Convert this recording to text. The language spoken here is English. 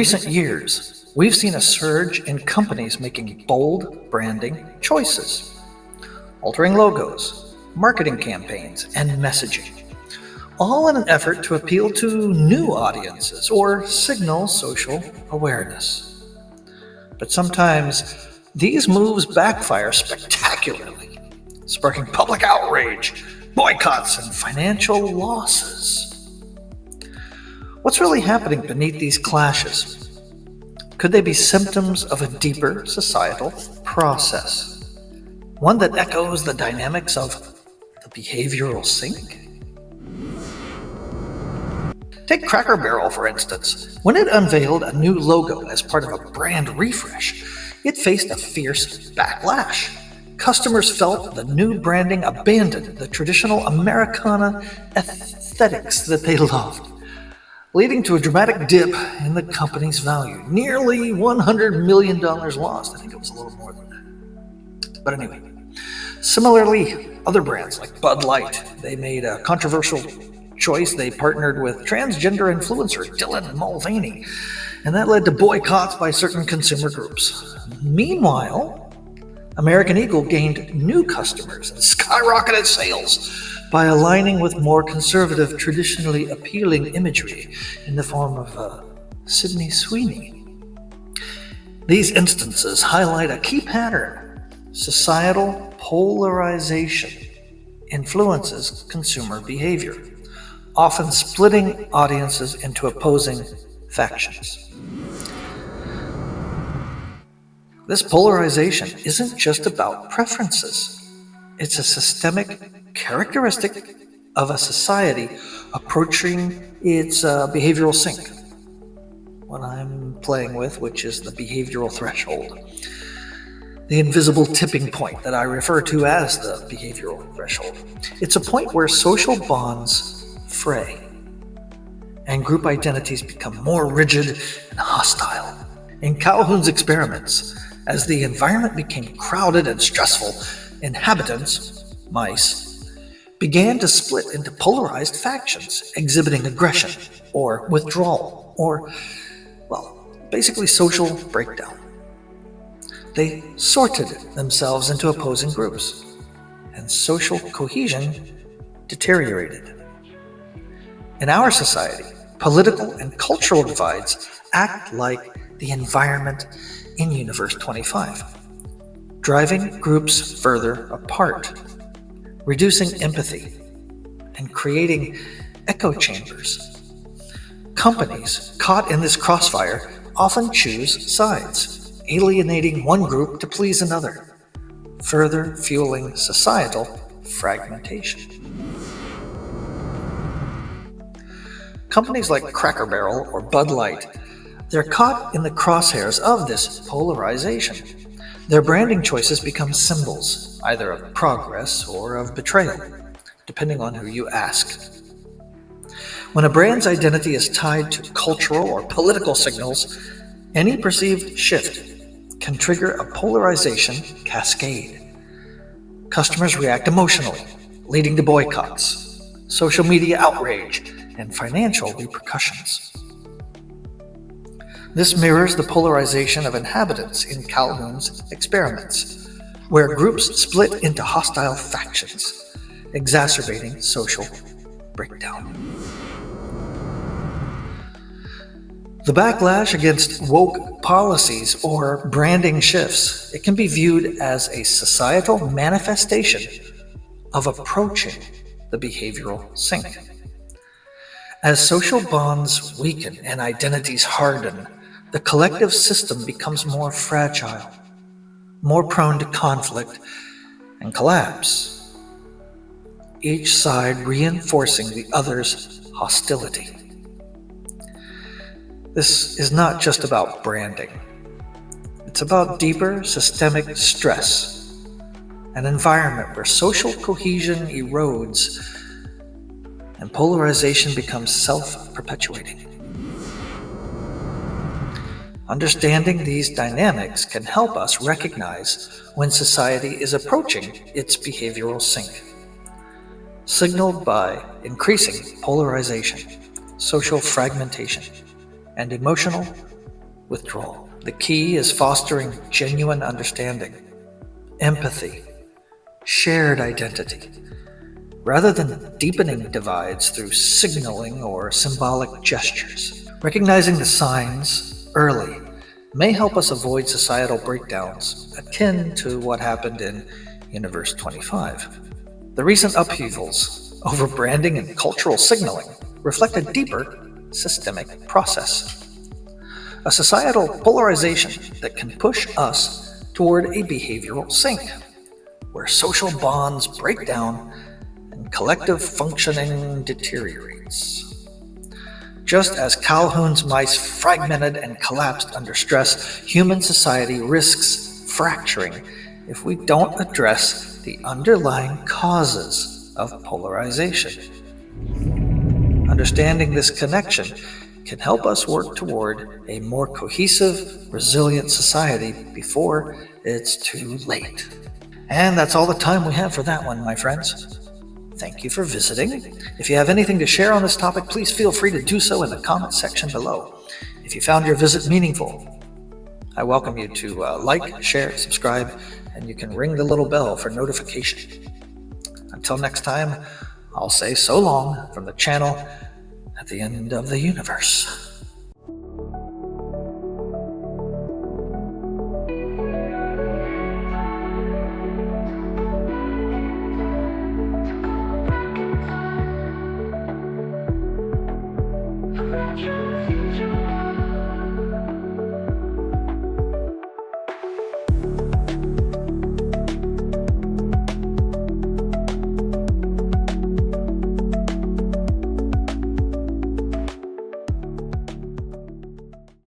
recent years, we've seen a surge in companies making bold branding choices, altering logos, marketing campaigns, and messaging, all in an effort to appeal to new audiences or signal social awareness. But sometimes these moves backfire spectacularly, sparking public outrage, boycotts, and financial losses. What's really happening beneath these clashes? Could they be symptoms of a deeper societal process? One that echoes the dynamics of the behavioral sink? Take Cracker Barrel, for instance. When it unveiled a new logo as part of a brand refresh, it faced a fierce backlash. Customers felt the new branding abandoned the traditional Americana aesthetics that they loved, leading to a dramatic dip in the company's value. Nearly $100 million lost. I think it was a little more than that. But anyway, similarly, other brands like Bud Light, they made a controversial choice. They partnered with transgender influencer Dylan Mulvaney, and that led to boycotts by certain consumer groups. Meanwhile, American Eagle gained new customers and skyrocketed sales by aligning with more conservative, traditionally appealing imagery in the form of Sydney Sweeney. These instances highlight a key pattern. Societal polarization influences consumer behavior, often splitting audiences into opposing factions. This polarization isn't just about preferences. It's a systemic characteristic of a society approaching its behavioral sink, what I'm playing with, which is the behavioral threshold, the invisible tipping point that I refer to as the behavioral threshold. It's a point where social bonds fray and group identities become more rigid and hostile. In Calhoun's experiments, as the environment became crowded and stressful, inhabitants, mice, began to split into polarized factions, exhibiting aggression or withdrawal or, basically social breakdown. They sorted themselves into opposing groups, and social cohesion deteriorated. In our society, political and cultural divides act like the environment in Universe 25, driving groups further apart, reducing empathy, and creating echo chambers. Companies caught in this crossfire often choose sides, alienating one group to please another, further fueling societal fragmentation. Companies like Cracker Barrel or Bud Light, they're caught in the crosshairs of this polarization. Their branding choices become symbols, either of progress or of betrayal, depending on who you ask. When a brand's identity is tied to cultural or political signals, any perceived shift can trigger a polarization cascade. Customers react emotionally, leading to boycotts, social media outrage, and financial repercussions. This mirrors the polarization of inhabitants in Calhoun's experiments, where groups split into hostile factions, exacerbating social breakdown. The backlash against woke policies or branding shifts, it can be viewed as a societal manifestation of approaching the behavioral sink. As social bonds weaken and identities harden, the collective system becomes more fragile, more prone to conflict and collapse, each side reinforcing the other's hostility. This is not just about branding. It's about deeper systemic stress, an environment where social cohesion erodes and polarization becomes self-perpetuating. Understanding these dynamics can help us recognize when society is approaching its behavioral sink, signaled by increasing polarization, social fragmentation, and emotional withdrawal. The key is fostering genuine understanding, empathy, shared identity, rather than deepening divides through signaling or symbolic gestures. Recognizing the signs early may help us avoid societal breakdowns akin to what happened in Universe 25. The recent upheavals over branding and cultural signaling reflect a deeper systemic process, a societal polarization that can push us toward a behavioral sink, where social bonds break down and collective functioning deteriorates. Just as Calhoun's mice fragmented and collapsed under stress, human society risks fracturing if we don't address the underlying causes of polarization. Understanding this connection can help us work toward a more cohesive, resilient society before it's too late. And that's all the time we have for that one, my friends. Thank you for visiting. If you have anything to share on this topic, please feel free to do so in the comment section below. If you found your visit meaningful, I welcome you to like, share, subscribe, and you can ring the little bell for notification. Until next time, I'll say so long from the channel at the end of the universe.